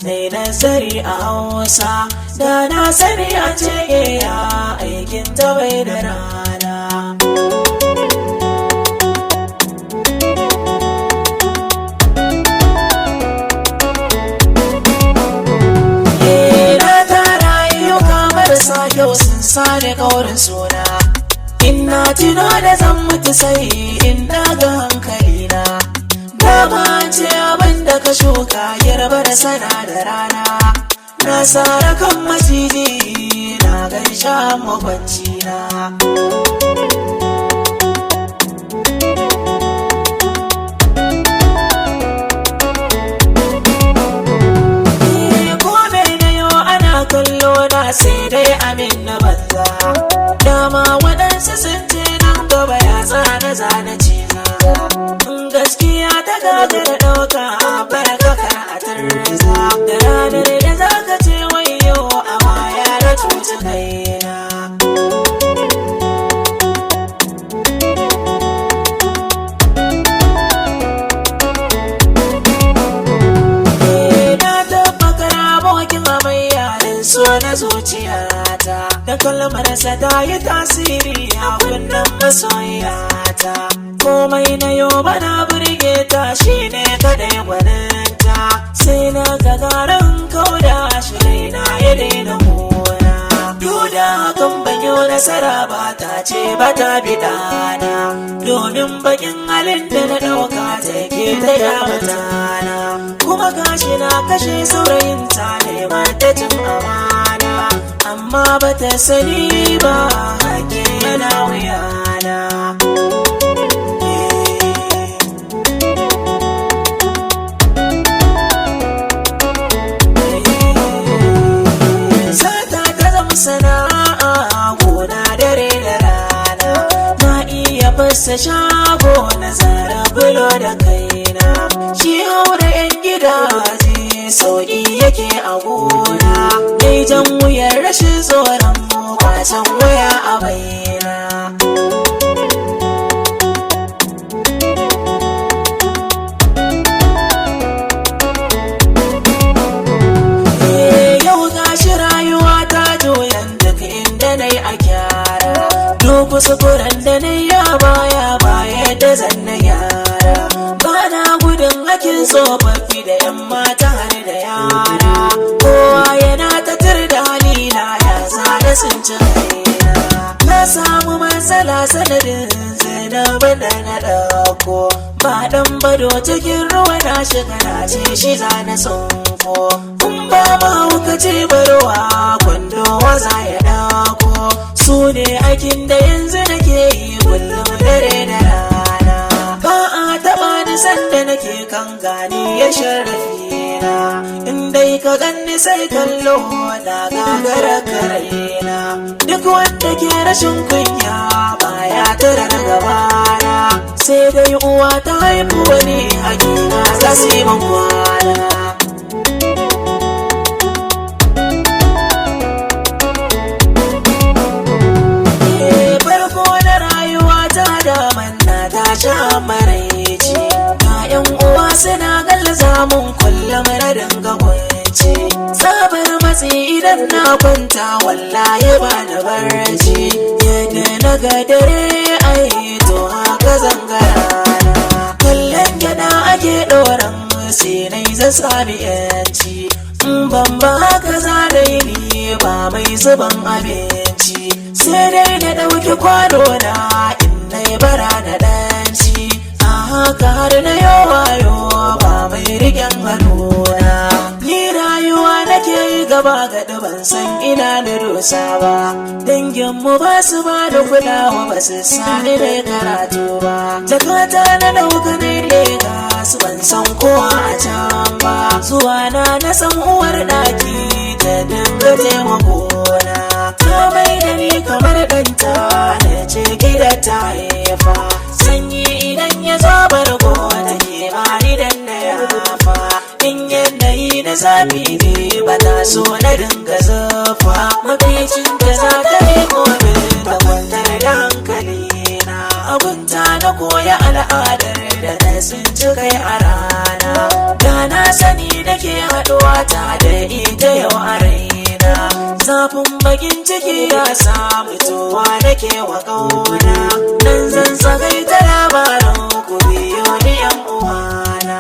Nai nazari a Hausa da na sani a ce ya aikin ta bai da rana. Na tara ayyuka marasa kyau sun sani kaurin suna. Ina tuno da zan mutu sai in daga hankalina. Dama ce abinda ka shuka girba da sana da rana. Na sara kan maciji na gaisha makwanci na. Kome na yau ana kallo na sai dai amin na banza. Dama waɗansu sun ce nan gaba ya tsana zana ciza. Gaskiya ta gagara ɗauka barkaka a tarza. Da ranar da za ka ce wayo a baya da cuta kaina. Na tabbakar abokin amayya din so na zuciyata. Da kalmarsa ta yi tasiri a kunnen masoyata. Komai na yau bana burge ta shine kadai gwaninta. Sai na gagarin kauda shi na ya daina mona. Duda kan banyo nasara ba ta ce ba ta bidana. Domin bakin halin da na ɗauka ta ke ta yamatana. Kuma gashi na kashe saurayinta neman ta cin amana. Amma ba ta sani ba hake yana wuyana. Sana'a gona dare da rana. Na iya fasa shago na zara bulo da kaina. Shi haura 'yan gidaje sauƙi yake a gona. Dai jan wuyar rashin tsoron mu kwasan waya a baina. Kuskuren da na ya baya da zan na yara. Bana gudun hakin tsofaffi da 'yan mata har da yara. Kowa yana ta da halina ya zara sun ci raina. Na samu matsala sanadin zainabin da na ɗauko. Ba ɗan bado cikin ruwa na shiga na ce shi za na tsunko. In ba mahaukaci barwa kwando waza ya ɗauko. Su ne aikin da yanzu nake yi kullum dare da rana. Ba a taɓa ni sanda nake kan gani ya sharafi na. In dai ka ganni sai kallo na gagara karena. Duk wanda ke rashin kunya baya tara na gabana. Sai dai uwa ta haifu wani hakika za su yi man kwana. Maraici ga 'yan uwa suna gallaza mun kullum na dinga kwanci. Sabar matsi idan na kwanta wallahi ba da barci. Yadda na ga dare ai to haka zangarana. Kallon gyaɗa ake ɗoran sai nai zan sami yanci. Ban ba haka za da ni ba mai zuban abinci. Sai dai na ɗauki kwano na in na yi bara na ɗanci. Haka har na yawayo ba mai riƙen hannuna. Ni rayuwa nake yi gaba gaɗi ban san ina da dosa ba. Danginmu ba su ba da kulawa ba su sani da karatu ba. Jakata na ɗauka na Legas ban san kowa a can ba. Zuwa na san uwar ɗaki ta dinga taimakona. Ta mai da ni kamar ɗanta na ce gida ta haifa. Sanyi idan ya zo bargo ta ke ba idan na yafa. In yanayi na zafi ne ba ta so na dinga zafa. Mafincin da za ta yi gobe ta kwantar da hankali na. Abunta na koya al'adar da na tsinci kai a rana. Da na sani da ke haɗuwa ta da ita yau a raina. Zafin bakin ciki ya samu tuwa da ke wa ƙauna. Nan zan sakai ta labarin ku biyo ni yan uwana.